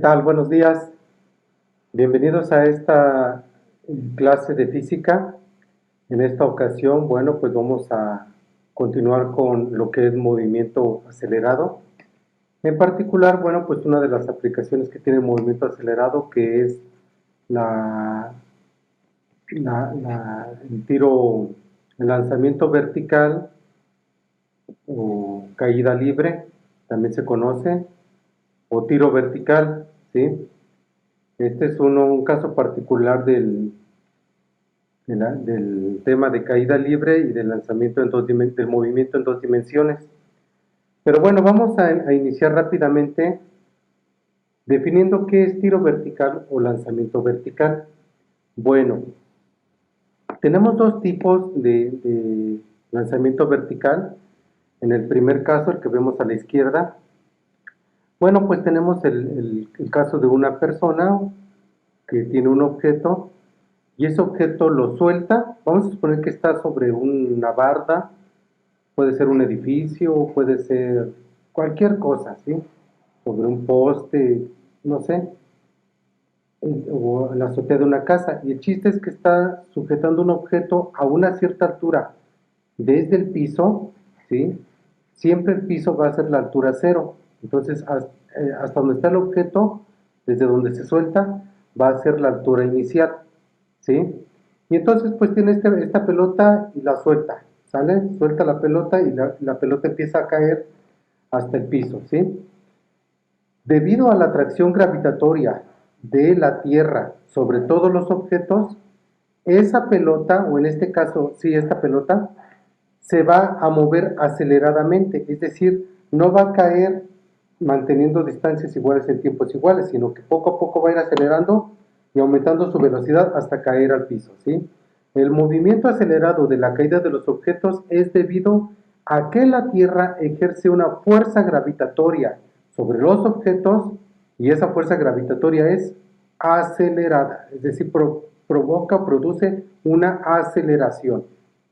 tal? Buenos días. Bienvenidos a esta clase de física. En esta ocasión, bueno, pues vamos a continuar con lo que es movimiento acelerado. En particular, bueno, pues una de las aplicaciones que tiene movimiento acelerado, que es el lanzamiento vertical o caída libre, también se conoce, o tiro vertical, ¿sí? Este es un caso particular del tema de caída libre y del lanzamiento del movimiento en dos dimensiones. Pero bueno, vamos a iniciar rápidamente definiendo qué es tiro vertical o lanzamiento vertical. Bueno, tenemos dos tipos de lanzamiento vertical. En el primer caso, el que vemos a la izquierda, bueno, pues tenemos el caso de una persona que tiene un objeto y ese objeto lo suelta. Vamos a suponer que está sobre una barda, puede ser un edificio, puede ser cualquier cosa, ¿sí? Sobre un poste, no sé, o en la azotea de una casa. Y el chiste es que está sujetando un objeto a una cierta altura desde el piso, ¿sí? Siempre el piso va a ser la altura cero. Entonces, hasta donde está el objeto, desde donde se suelta, va a ser la altura inicial, ¿sí? Y entonces, pues tiene esta pelota y la suelta, ¿sale? Suelta la pelota y la pelota empieza a caer hasta el piso, ¿sí? Debido a la atracción gravitatoria de la Tierra sobre todos los objetos, esa pelota, o en este caso, sí, esta pelota, se va a mover aceleradamente, es decir, no va a caer manteniendo distancias iguales en tiempos iguales, sino que poco a poco va a ir acelerando y aumentando su velocidad hasta caer al piso, ¿sí? El movimiento acelerado de la caída de los objetos es debido a que la Tierra ejerce una fuerza gravitatoria sobre los objetos y esa fuerza gravitatoria es acelerada, es decir, produce una aceleración,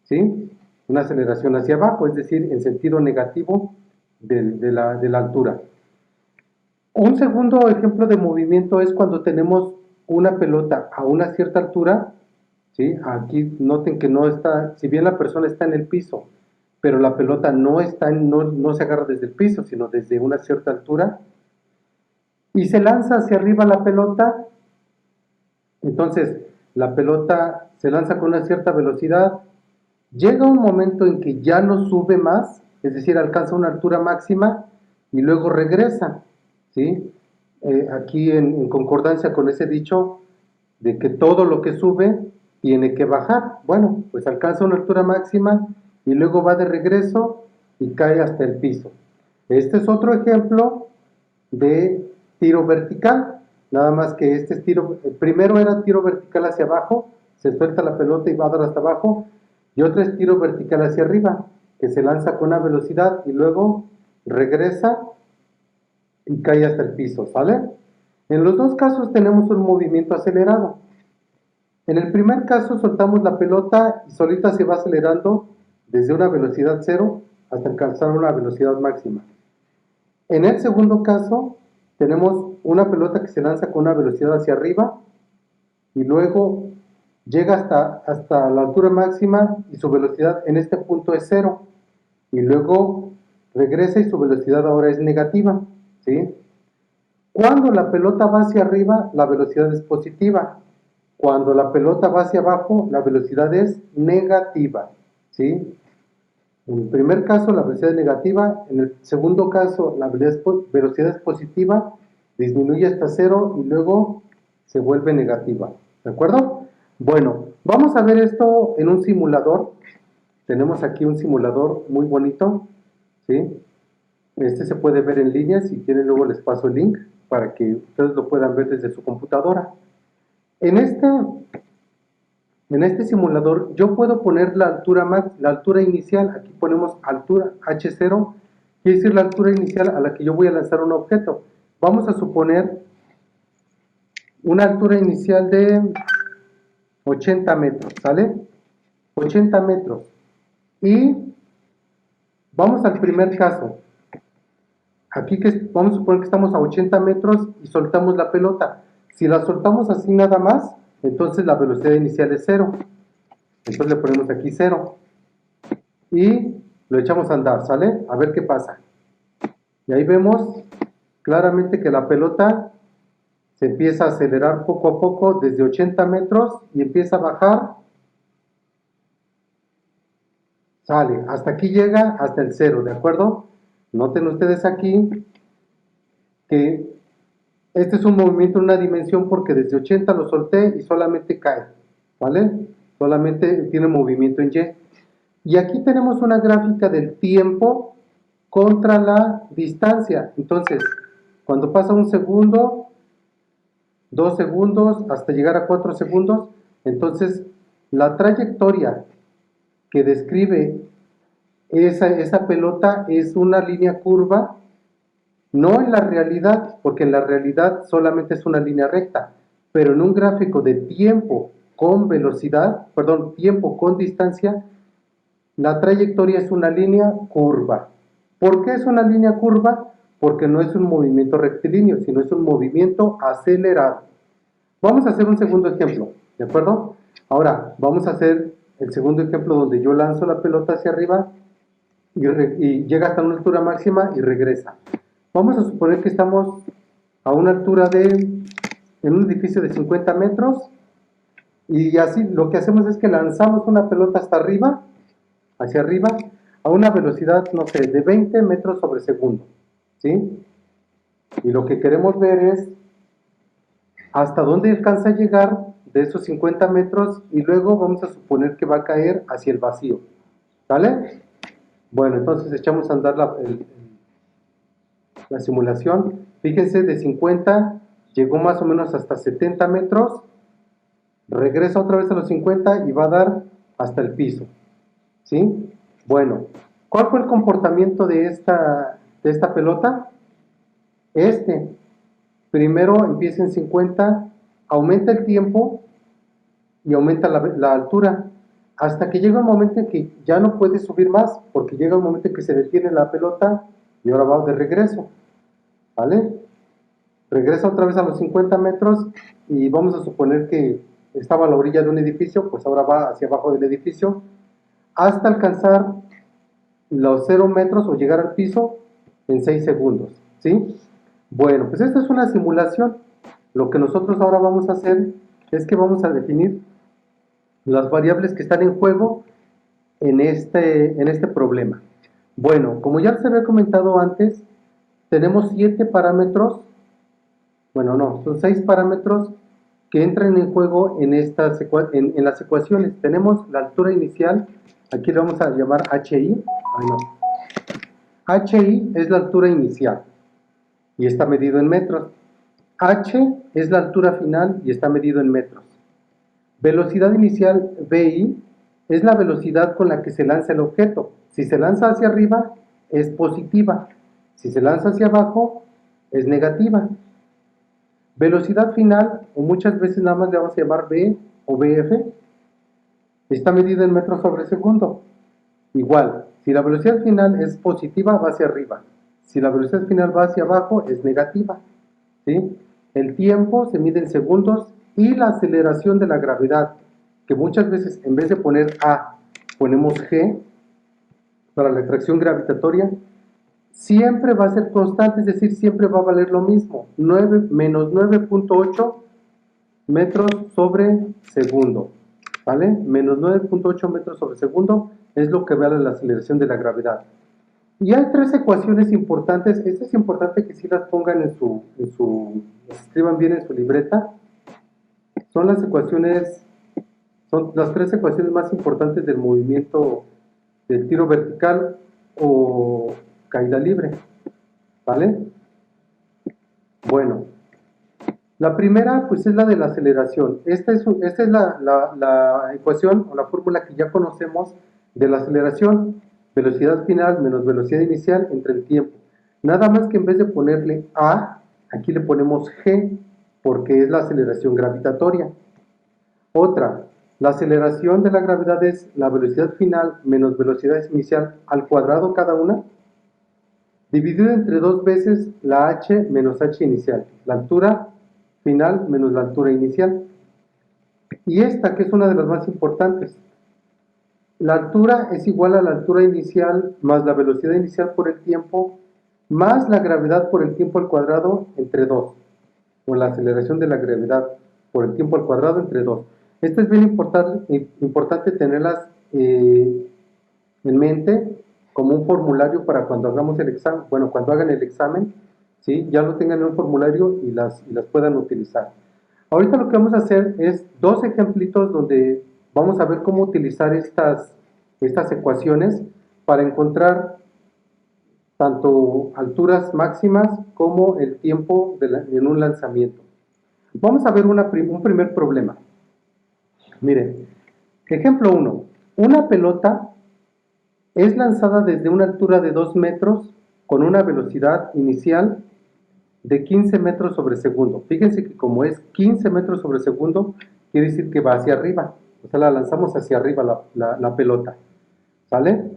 ¿sí? Una aceleración hacia abajo, es decir, en sentido negativo de la altura. Un segundo ejemplo de movimiento es cuando tenemos una pelota a una cierta altura, ¿sí? Aquí noten que no está, si bien la persona está en el piso, pero la pelota no se agarra desde el piso, sino desde una cierta altura, y se lanza hacia arriba la pelota. Entonces, la pelota se lanza con una cierta velocidad, llega un momento en que ya no sube más, es decir, alcanza una altura máxima y luego regresa, ¿sí? Aquí en concordancia con ese dicho de que todo lo que sube tiene que bajar. Bueno, pues alcanza una altura máxima y luego va de regreso y cae hasta el piso. Este es otro ejemplo de tiro vertical, nada más que este es tiro, el primero era tiro vertical hacia abajo, se suelta la pelota y va a dar hasta abajo, y otro es tiro vertical hacia arriba, que se lanza con una velocidad y luego regresa y cae hasta el piso, ¿sale? En los dos casos tenemos un movimiento acelerado. En el primer caso soltamos la pelota y solita se va acelerando desde una velocidad cero hasta alcanzar una velocidad máxima. En el segundo caso tenemos una pelota que se lanza con una velocidad hacia arriba y luego llega hasta la altura máxima y su velocidad en este punto es cero y luego regresa y su velocidad ahora es negativa, ¿sí? Cuando la pelota va hacia arriba, la velocidad es positiva. Cuando la pelota va hacia abajo, la velocidad es negativa, ¿sí? En el primer caso, la velocidad es negativa. En el segundo caso, la velocidad es positiva, disminuye hasta cero y luego se vuelve negativa. ¿De acuerdo? Bueno, vamos a ver esto en un simulador. Tenemos aquí un simulador muy bonito, ¿sí? Este se puede ver en línea. Si quieren, luego les paso el link para que ustedes lo puedan ver desde su computadora. En este simulador yo puedo poner la altura inicial. Aquí ponemos altura H0, quiere decir la altura inicial a la que yo voy a lanzar un objeto. Vamos a suponer una altura inicial de 80 metros, ¿sale? 80 metros. Y vamos al primer caso. Aquí que vamos a suponer que estamos a 80 metros y soltamos la pelota. Si la soltamos así nada más, entonces la velocidad inicial es cero. Entonces le ponemos aquí cero. Y lo echamos a andar, ¿sale? A ver qué pasa. Y ahí vemos claramente que la pelota se empieza a acelerar poco a poco desde 80 metros y empieza a bajar. Sale, hasta aquí llega, hasta el cero, ¿de acuerdo? Noten ustedes aquí que este es un movimiento en una dimensión porque desde 80 lo solté y solamente cae, ¿vale? Solamente tiene movimiento en Y. Y aquí tenemos una gráfica del tiempo contra la distancia. Entonces, cuando pasa un segundo, 2 segundos, hasta llegar a 4 segundos, entonces la trayectoria que describe esa pelota es una línea curva, no en la realidad, porque en la realidad solamente es una línea recta, pero en un gráfico de tiempo con velocidad, perdón, tiempo con distancia, la trayectoria es una línea curva. ¿Por qué es una línea curva? Porque no es un movimiento rectilíneo, sino es un movimiento acelerado. Vamos a hacer un segundo ejemplo, ¿de acuerdo? Ahora, vamos a hacer el segundo ejemplo donde yo lanzo la pelota hacia arriba y llega hasta una altura máxima y regresa. Vamos a suponer que estamos a una altura en un edificio de 50 metros y así lo que hacemos es que lanzamos una pelota hasta arriba, hacia arriba, a una velocidad, no sé, de 20 metros sobre segundo, ¿sí? Y lo que queremos ver es hasta dónde alcanza a llegar de esos 50 metros y luego vamos a suponer que va a caer hacia el vacío, ¿vale? Bueno, entonces echamos a andar la simulación. Fíjense, de 50 llegó más o menos hasta 70 metros, regresa otra vez a los 50 y va a dar hasta el piso, ¿sí? Bueno, ¿cuál fue el comportamiento de esta pelota? Primero empieza en 50, aumenta el tiempo y aumenta la altura, hasta que llega un momento en que ya no puede subir más, porque llega un momento en que se detiene la pelota y ahora va de regreso, ¿vale? Regresa otra vez a los 50 metros y vamos a suponer que estaba a la orilla de un edificio, pues ahora va hacia abajo del edificio, hasta alcanzar los 0 metros o llegar al piso en 6 segundos, ¿sí? Bueno, pues esta es una simulación. Lo que nosotros ahora vamos a hacer es que vamos a definir las variables que están en juego en este problema. Bueno, como ya se había comentado antes, tenemos 7 parámetros, bueno, no, son 6 parámetros que entran en juego en las ecuaciones. Tenemos la altura inicial, aquí le vamos a llamar HI, no. HI es la altura inicial y está medido en metros. H es la altura final y está medido en metros. Velocidad inicial VI es la velocidad con la que se lanza el objeto. Si se lanza hacia arriba, es positiva. Si se lanza hacia abajo, es negativa. Velocidad final, o muchas veces nada más le vamos a llamar V o VF, está medida en metros sobre segundo. Igual, si la velocidad final es positiva, va hacia arriba. Si la velocidad final va hacia abajo, es negativa, ¿sí? El tiempo se mide en segundos y la aceleración de la gravedad, que muchas veces en vez de poner A, ponemos G para la atracción gravitatoria, siempre va a ser constante, es decir, siempre va a valer lo mismo, menos 9.8 metros sobre segundo, ¿vale? Menos 9.8 metros sobre segundo es lo que vale la aceleración de la gravedad. Y hay 3 ecuaciones importantes, esto es importante que sí las pongan las escriban bien en su libreta. Son las 3 ecuaciones más importantes del movimiento del tiro vertical o caída libre, ¿vale? Bueno, la primera pues es la de la aceleración. Esta es la ecuación o la fórmula que ya conocemos de la aceleración, velocidad final menos velocidad inicial entre el tiempo. Nada más que en vez de ponerle A, aquí le ponemos G, porque es la aceleración gravitatoria. Otra, la aceleración de la gravedad es la velocidad final menos velocidad inicial al cuadrado cada una, dividido entre dos veces la h menos h inicial, la altura final menos la altura inicial. Y esta, que es una de las más importantes, la altura es igual a la altura inicial más la velocidad inicial por el tiempo más la gravedad por el tiempo al cuadrado entre 2, o la aceleración de la gravedad por el tiempo al cuadrado entre 2. Esto es bien importante tenerlas en mente como un formulario para cuando hagamos el examen, bueno, cuando hagan el examen, ¿sí? Ya lo tengan en un formulario y las puedan utilizar. Ahorita lo que vamos a hacer es dos ejemplitos donde vamos a ver cómo utilizar estas ecuaciones para encontrar tanto alturas máximas como el tiempo en un lanzamiento. Vamos a ver un primer problema. Miren, ejemplo 1. Una pelota es lanzada desde una altura de 2 metros con una velocidad inicial de 15 metros sobre segundo. Fíjense que como es 15 metros sobre segundo, quiere decir que va hacia arriba. O sea, la lanzamos hacia arriba la pelota. ¿Sale?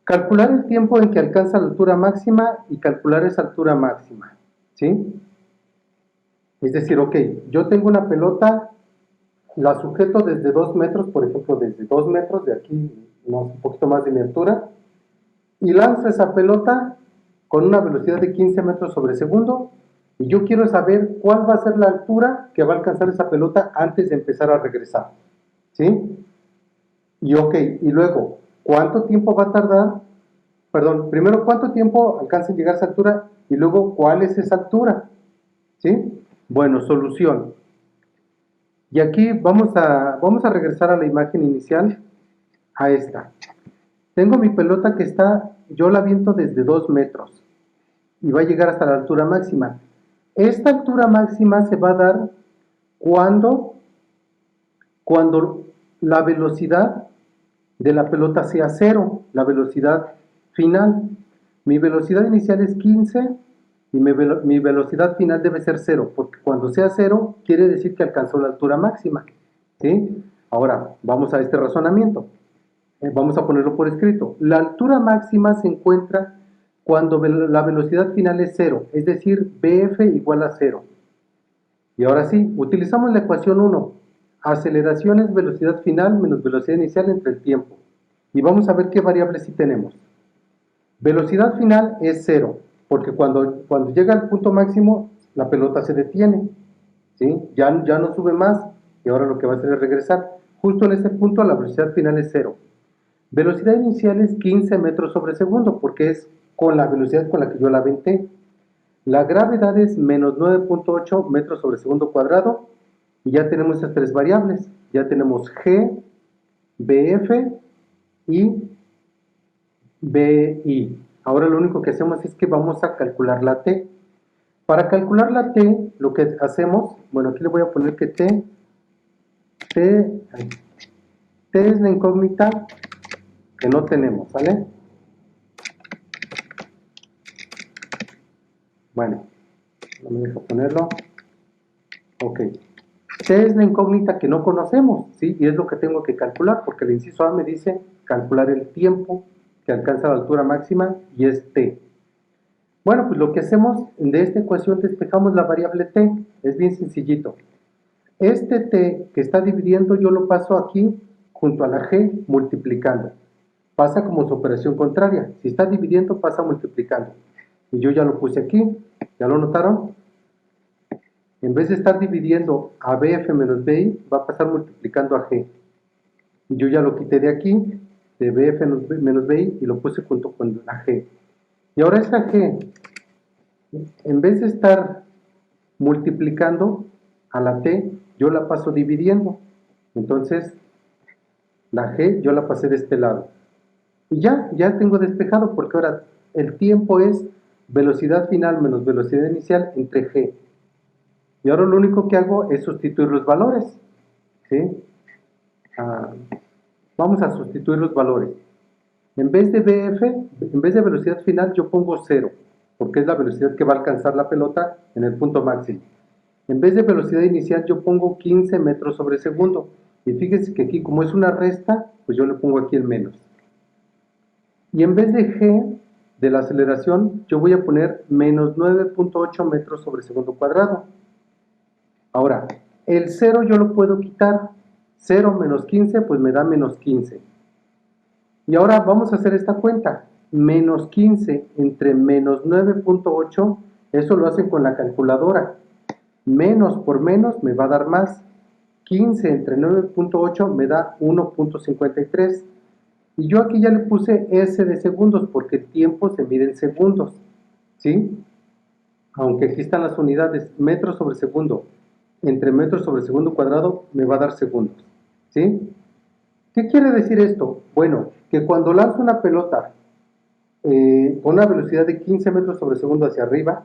Calcular el tiempo en que alcanza la altura máxima y calcular esa altura máxima. ¿Sí? Es decir, ok, yo tengo una pelota, la sujeto desde 2 metros, por ejemplo, desde 2 metros, de aquí, un poquito más de mi altura, y lanzo esa pelota con una velocidad de 15 metros sobre segundo, y yo quiero saber cuál va a ser la altura que va a alcanzar esa pelota antes de empezar a regresar. ¿Sí? Y ok, y luego, ¿cuánto tiempo va a tardar? Perdón, primero, ¿cuánto tiempo alcanza a llegar a esa altura? Y luego, ¿cuál es esa altura? ¿Sí? Bueno, solución. Y aquí vamos a regresar a la imagen inicial, a esta. Tengo mi pelota que está, yo la aviento desde 2 metros y va a llegar hasta la altura máxima. Esta altura máxima se va a dar cuando la velocidad de la pelota sea 0, la velocidad final. Mi velocidad inicial es 15 y mi velocidad final debe ser 0, porque cuando sea 0 quiere decir que alcanzó la altura máxima. ¿Sí? Ahora, vamos a este razonamiento. Vamos a ponerlo por escrito. La altura máxima se encuentra cuando la velocidad final es 0, es decir, BF igual a 0. Y ahora sí, utilizamos la ecuación 1. Aceleración es velocidad final menos velocidad inicial entre el tiempo. Y vamos a ver qué variables sí tenemos. Velocidad final es 0, porque cuando llega al punto máximo, la pelota se detiene. ¿Sí? Ya no sube más, y ahora lo que va a hacer es regresar. Justo en ese punto la velocidad final es 0. Velocidad inicial es 15 metros sobre segundo, porque es con la velocidad con la que yo la aventé. La gravedad es menos 9.8 metros sobre segundo cuadrado, y ya tenemos esas tres variables. Ya tenemos G, BF y BI. Ahora lo único que hacemos es que vamos a calcular la T. Para calcular la T, lo que hacemos, bueno, aquí le voy a poner que T es la incógnita que no tenemos, ¿vale? Bueno, no me deja ponerlo. Ok. T es la incógnita que no conocemos, ¿sí? Y es lo que tengo que calcular, porque el inciso A me dice calcular el tiempo que alcanza la altura máxima y es T. Bueno, pues lo que hacemos de esta ecuación despejamos la variable T. Es bien sencillito. Este T que está dividiendo yo lo paso aquí junto a la G multiplicando. Pasa como su operación contraria. Si está dividiendo, pasa multiplicando. Y yo ya lo puse aquí. ¿Ya lo notaron? En vez de estar dividiendo a BF menos BI, va a pasar multiplicando a G. Y yo ya lo quité de aquí, de BF menos BI, y lo puse junto con la G. Y ahora esta G, en vez de estar multiplicando a la T, yo la paso dividiendo. Entonces, la G yo la pasé de este lado. Y ya tengo despejado, porque ahora el tiempo es velocidad final menos velocidad inicial entre G. Y ahora lo único que hago es sustituir los valores. ¿Sí? Vamos a sustituir los valores. En vez de BF, en vez de velocidad final, yo pongo 0, porque es la velocidad que va a alcanzar la pelota en el punto máximo. En vez de velocidad inicial, yo pongo 15 metros sobre segundo. Y fíjense que aquí, como es una resta, pues yo le pongo aquí el menos. Y en vez de G, de la aceleración, yo voy a poner menos 9.8 metros sobre segundo cuadrado. Ahora, el 0 yo lo puedo quitar. 0 menos 15, pues me da menos 15. Y ahora vamos a hacer esta cuenta. Menos 15 entre menos 9.8, eso lo hacen con la calculadora. Menos por menos me va a dar más. 15 entre 9.8 me da 1.53. Y yo aquí ya le puse S de segundos porque el tiempo se mide en segundos. ¿Sí? Aunque aquí están las unidades, metros sobre segundo entre metros sobre segundo cuadrado me va a dar segundos. ¿Sí? ¿Qué quiere decir esto? Bueno, que cuando lanzo una pelota con una velocidad de 15 metros sobre segundo hacia arriba,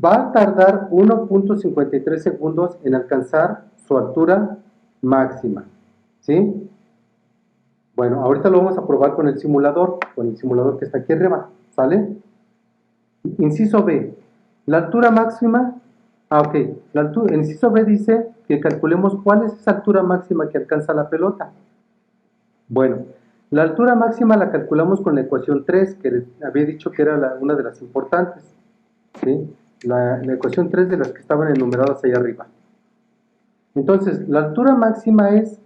va a tardar 1.53 segundos en alcanzar su altura máxima. ¿Sí? Bueno, ahorita lo vamos a probar con el simulador que está aquí arriba. ¿Sale? Inciso B. La altura máxima. Ok. El inciso B dice que calculemos cuál es esa altura máxima que alcanza la pelota. Bueno, la altura máxima la calculamos con la ecuación 3, que les había dicho que era una de las importantes. ¿Sí? La ecuación 3 de las que estaban enumeradas ahí arriba. Entonces, la altura máxima es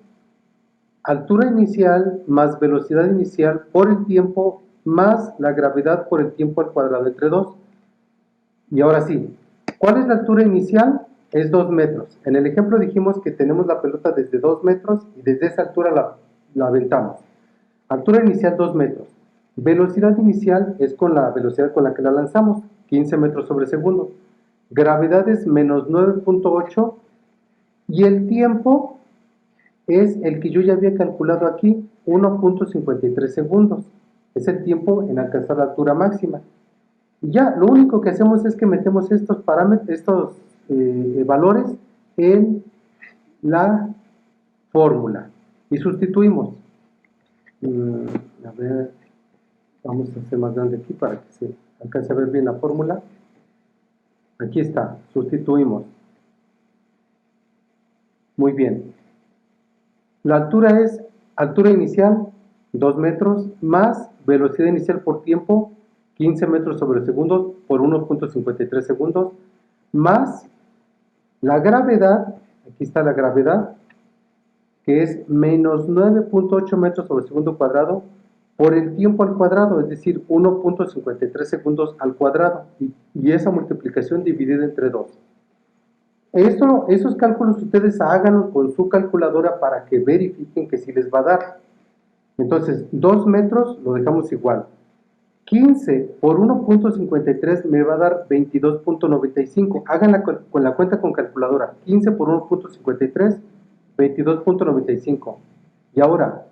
altura inicial más velocidad inicial por el tiempo más la gravedad por el tiempo al cuadrado entre 2. Y ahora sí, ¿cuál es la altura inicial? Es 2 metros. En el ejemplo dijimos que tenemos la pelota desde 2 metros y desde esa altura la aventamos. Altura inicial 2 metros. Velocidad inicial es con la velocidad con la que la lanzamos, 15 metros sobre segundo. Gravedad es menos 9.8 y el tiempo es el que yo ya había calculado aquí, 1.53 segundos. Es el tiempo en alcanzar la altura máxima. Y ya, lo único que hacemos es que metemos estos parámetros, estos valores en la fórmula y sustituimos. A ver, vamos a hacer más grande aquí para que se alcance a ver bien la fórmula. Aquí está, sustituimos. Muy bien. La altura es altura inicial, 2 metros, más velocidad inicial por tiempo, 15 metros sobre segundos por 1.53 segundos, más la gravedad, aquí está la gravedad, que es menos 9.8 metros sobre segundo cuadrado por el tiempo al cuadrado, es decir, 1.53 segundos al cuadrado, y esa multiplicación dividida entre 2. Esos cálculos ustedes háganlos con su calculadora para que verifiquen que sí les va a dar. Entonces, 2 metros lo dejamos igual. 15 por 1.53 me va a dar 22.95. Háganla con la cuenta con calculadora. 15 por 1.53, 22.95. Y ahora,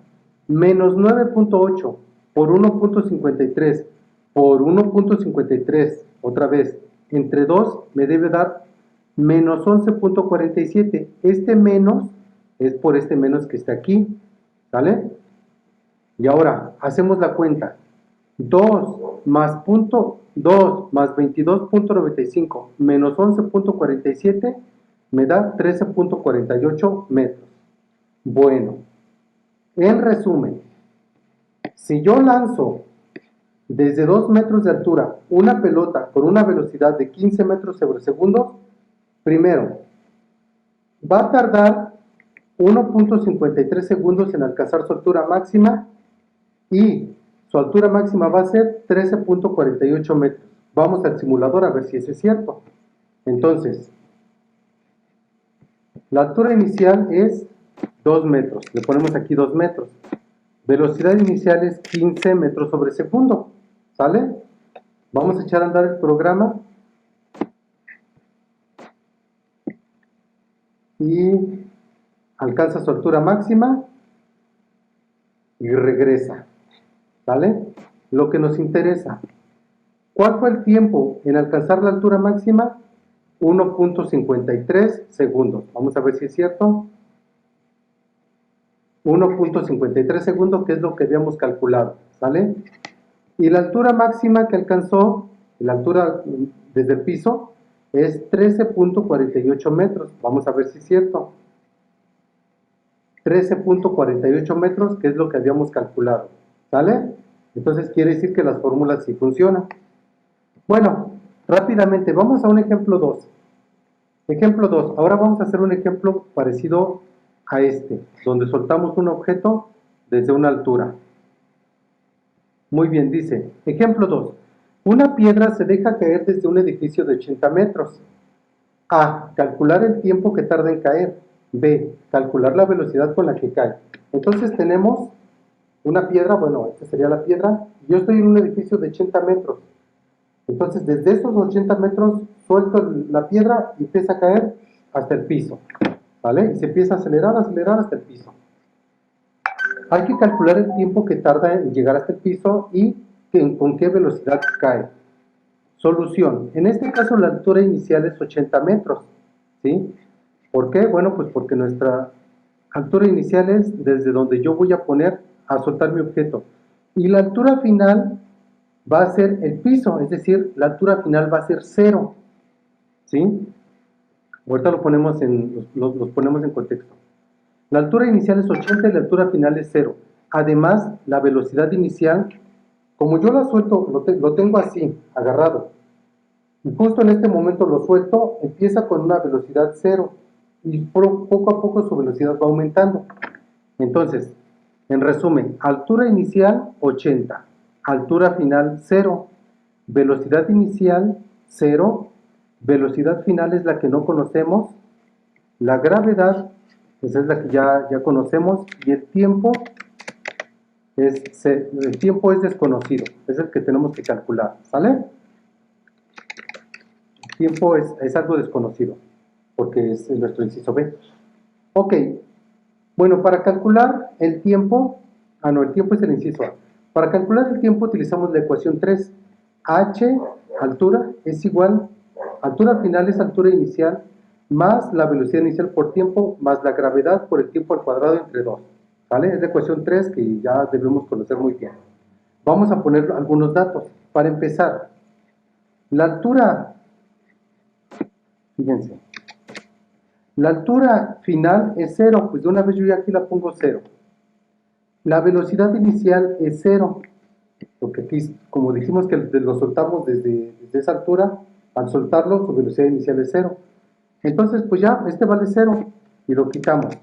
menos 9.8 por 1.53 por 1.53, otra vez, entre 2 me debe dar menos 11.47. Este menos es por este menos que está aquí. ¿Sale? Y ahora, hacemos la cuenta. 2 más 22.95 menos 11.47 me da 13.48 metros. Bueno, en resumen, si yo lanzo desde 2 metros de altura una pelota con una velocidad de 15 metros sobre segundo, primero, va a tardar 1.53 segundos en alcanzar su altura máxima y su altura máxima va a ser 13.48 metros. Vamos al simulador a ver si eso es cierto. Entonces, la altura inicial es 2 metros. Le ponemos aquí 2 metros. Velocidad inicial es 15 metros sobre segundo. ¿Sale? Vamos a echar a andar el programa. Y alcanza su altura máxima. Y regresa. ¿Sale? Lo que nos interesa. ¿Cuál fue el tiempo en alcanzar la altura máxima? 1.53 segundos. Vamos a ver si es cierto. 1.53 segundos, que es lo que habíamos calculado. ¿Sale? Y la altura máxima que alcanzó, la altura desde el piso, es 13.48 metros. Vamos a ver si es cierto. 13.48 metros, que es lo que habíamos calculado. ¿Sale? Entonces quiere decir que las fórmulas sí funcionan. Bueno, rápidamente, vamos a un ejemplo 2. Ejemplo 2. Ahora vamos a hacer un ejemplo parecido a este, donde soltamos un objeto desde una altura. Muy bien, dice, ejemplo 2. Una piedra se deja caer desde un edificio de 80 metros. A. Calcular el tiempo que tarda en caer. B. Calcular la velocidad con la que cae. Entonces tenemos una piedra, bueno, esta sería la piedra. Yo estoy en un edificio de 80 metros. Entonces, desde esos 80 metros, suelto la piedra y empieza a caer hasta el piso. ¿Vale? Y se empieza a acelerar hasta el piso. Hay que calcular el tiempo que tarda en llegar hasta el piso y con qué velocidad cae. Solución. En este caso, la altura inicial es 80 metros. ¿Sí? ¿Por qué? Bueno, pues porque nuestra altura inicial es desde donde yo voy a poner a soltar mi objeto. Y la altura final va a ser el piso, es decir, la altura final va a ser 0. ¿Sí? Ahorita lo ponemos los ponemos en contexto. La altura inicial es 80 y la altura final es 0. Además, la velocidad inicial, como yo la suelto, lo tengo así, agarrado, y justo en este momento lo suelto, empieza con una velocidad 0 y poco a poco su velocidad va aumentando. Entonces, en resumen, altura inicial 80, altura final 0, velocidad inicial 0, velocidad final es la que no conocemos, la gravedad, esa es la que ya conocemos, y el tiempo es desconocido, es el que tenemos que calcular, ¿sale? El tiempo es algo desconocido, porque es nuestro inciso B. Ok, bueno, para calcular el tiempo, el tiempo es el inciso A. Para calcular el tiempo utilizamos la ecuación 3. H, altura, es igual, altura final es altura inicial, más la velocidad inicial por tiempo, más la gravedad por el tiempo al cuadrado entre 2. ¿Vale? Es la ecuación 3 que ya debemos conocer muy bien. Vamos a poner algunos datos. Para empezar, la altura, fíjense, la altura final es 0, pues de una vez yo ya aquí la pongo 0. La velocidad inicial es 0, porque aquí, como dijimos que lo soltamos desde esa altura, al soltarlo su velocidad inicial es 0. Entonces, pues ya, este vale 0 y lo quitamos.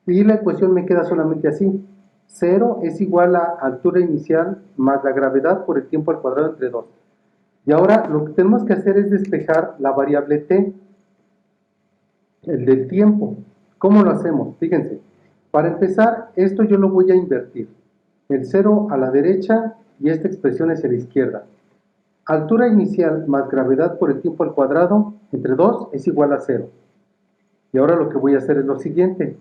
Y la ecuación me queda solamente así. 0 es igual a altura inicial más la gravedad por el tiempo al cuadrado entre 2. Y ahora lo que tenemos que hacer es despejar la variable t, el del tiempo. ¿Cómo lo hacemos? Fíjense. Para empezar, esto yo lo voy a invertir. El 0 a la derecha y esta expresión hacia la izquierda. Altura inicial más gravedad por el tiempo al cuadrado entre 2 es igual a 0. Y ahora lo que voy a hacer es lo siguiente.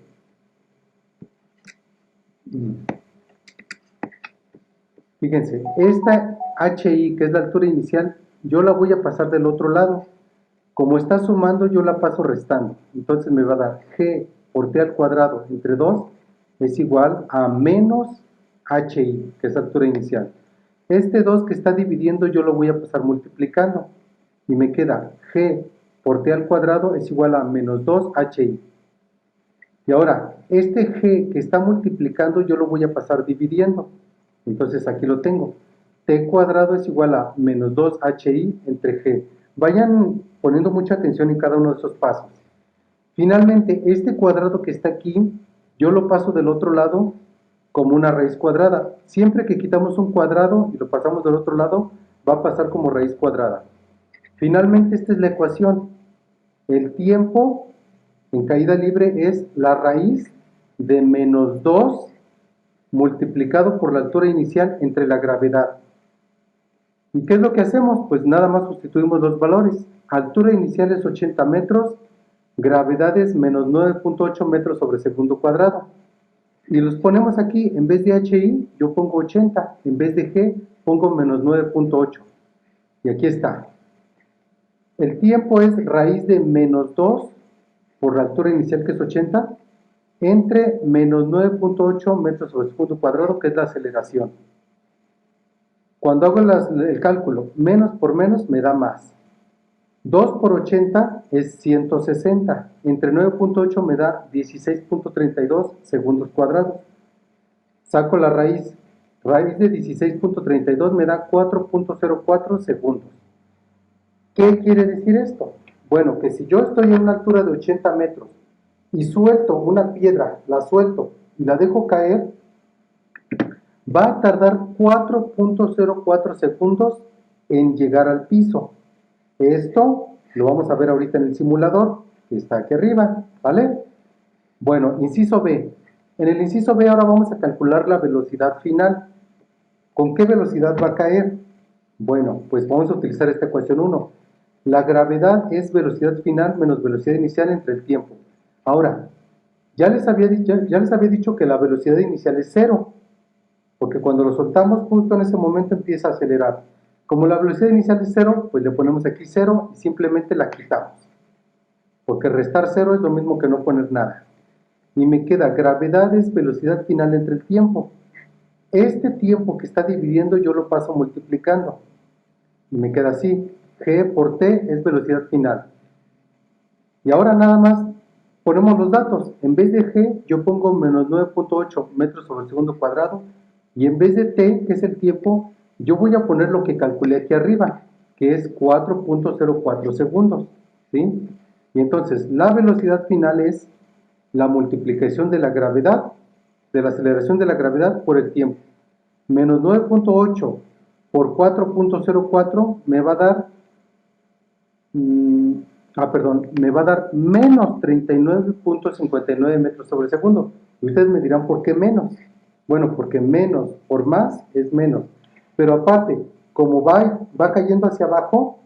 Fíjense, esta HI, que es la altura inicial, yo la voy a pasar del otro lado. Como está sumando, yo la paso restando. Entonces me va a dar G por T al cuadrado entre 2 es igual a menos HI, que es la altura inicial. Este 2 que está dividiendo yo lo voy a pasar multiplicando. Y me queda G por T al cuadrado es igual a menos 2HI. Y ahora, este G que está multiplicando yo lo voy a pasar dividiendo. Entonces aquí lo tengo. T cuadrado es igual a menos 2HI entre G. Vayan poniendo mucha atención en cada uno de esos pasos. Finalmente, este cuadrado que está aquí, yo lo paso del otro lado como una raíz cuadrada. Siempre que quitamos un cuadrado y lo pasamos del otro lado, va a pasar como raíz cuadrada. Finalmente, esta es la ecuación. El tiempo en caída libre es la raíz de menos 2 multiplicado por la altura inicial entre la gravedad. ¿Y qué es lo que hacemos? Pues nada más sustituimos los valores. Altura inicial es 80 metros, gravedad es menos 9.8 metros sobre segundo cuadrado. Y los ponemos aquí, en vez de HI, yo pongo 80, en vez de G, pongo menos 9.8. Y aquí está. El tiempo es raíz de menos 2 por la altura inicial, que es 80, entre menos 9.8 metros sobre segundo cuadrado, que es la aceleración. Cuando hago el cálculo, menos por menos me da más. 2 por 80 es 160. Entre 9.8 me da 16.32 segundos cuadrados. Saco la raíz. Raíz de 16.32 me da 4.04 segundos. ¿Qué quiere decir esto? Bueno, que si yo estoy a una altura de 80 metros y suelto una piedra, la suelto y la dejo caer, va a tardar 4.04 segundos en llegar al piso. Esto lo vamos a ver ahorita en el simulador, que está aquí arriba, ¿vale? Bueno, inciso B. En el inciso B ahora vamos a calcular la velocidad final. ¿Con qué velocidad va a caer? Bueno, pues vamos a utilizar esta ecuación 1. La gravedad es velocidad final menos velocidad inicial entre el tiempo. Ahora, ya les había dicho que la velocidad inicial es 0, porque cuando lo soltamos justo en ese momento empieza a acelerar. Como la velocidad inicial es 0, pues le ponemos aquí 0 y simplemente la quitamos, porque restar 0 es lo mismo que no poner nada. Y me queda gravedad es velocidad final entre el tiempo. Este tiempo que está dividiendo yo lo paso multiplicando. Y me queda así, G por T es velocidad final. Y ahora nada más ponemos los datos. En vez de G yo pongo menos 9.8 metros sobre el segundo cuadrado. Y en vez de T, que es el tiempo, yo voy a poner lo que calculé aquí arriba, que es 4.04 segundos. ¿Sí? Y entonces la velocidad final es la multiplicación de la gravedad, de la aceleración de la gravedad por el tiempo. Menos 9.8 por 4.04 me va a dar, me va a dar menos 39.59 metros sobre segundo. Y ustedes me dirán, ¿por qué menos? Bueno, porque menos por más es menos. Pero aparte, como va cayendo hacia abajo,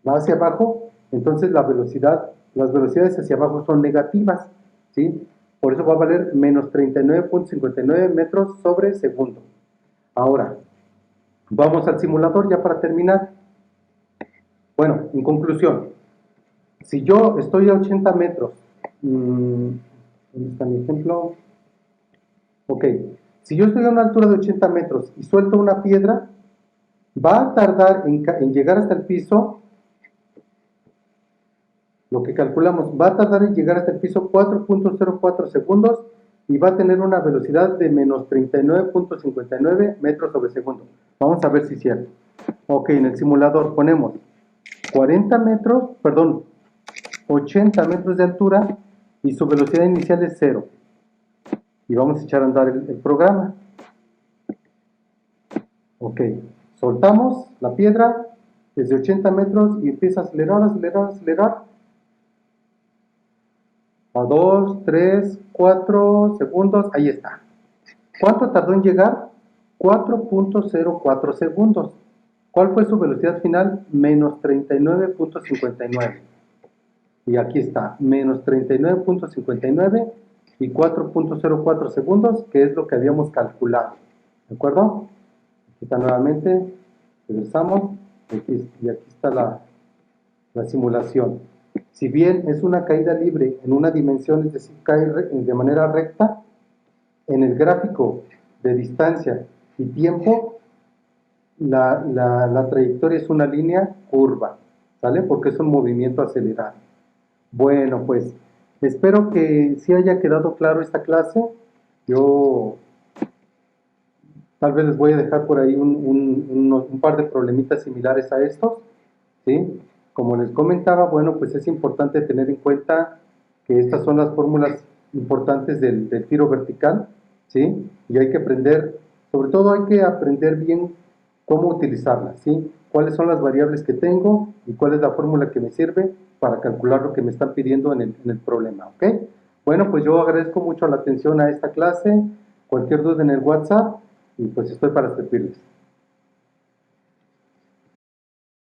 va hacia abajo, entonces las velocidades hacia abajo son negativas, ¿sí? Por eso va a valer menos 39.59 metros sobre segundo. Ahora, vamos al simulador ya para terminar. Bueno, en conclusión, si yo estoy a 80 metros, ¿dónde está mi ejemplo? Ok, si yo estoy a una altura de 80 metros y suelto una piedra, va a tardar en llegar hasta el piso, lo que calculamos, va a tardar en llegar hasta el piso 4.04 segundos y va a tener una velocidad de menos 39.59 metros sobre segundo. Vamos a ver si es cierto. Ok, en el simulador ponemos 80 metros de altura y su velocidad inicial es 0. Y vamos a echar a andar el programa. Ok, soltamos la piedra desde 80 metros y empieza a acelerar, acelerar, acelerar. A 2, 3, 4 segundos, ahí está. ¿Cuánto tardó en llegar? 4.04 segundos. ¿Cuál fue su velocidad final? Menos 39.59. Y aquí está, menos 39.59 y 4.04 segundos, que es lo que habíamos calculado. ¿De acuerdo? Aquí está nuevamente, regresamos, y aquí está la simulación. Si bien es una caída libre en una dimensión, es decir, cae de manera recta, en el gráfico de distancia y tiempo, la trayectoria es una línea curva, ¿sale? Porque es un movimiento acelerado. Bueno, pues espero que sí haya quedado claro esta clase. Yo tal vez les voy a dejar por ahí un par de problemitas similares a estos, ¿sí? Como les comentaba, bueno, pues es importante tener en cuenta que estas son las fórmulas importantes del tiro vertical, ¿sí? Y hay que aprender, sobre todo hay que aprender bien cómo utilizarlas, ¿sí? Cuáles son las variables que tengo y cuál es la fórmula que me sirve para calcular lo que me están pidiendo en el problema, ¿ok? Bueno, pues yo agradezco mucho la atención a esta clase, cualquier duda en el WhatsApp y pues estoy para servirles.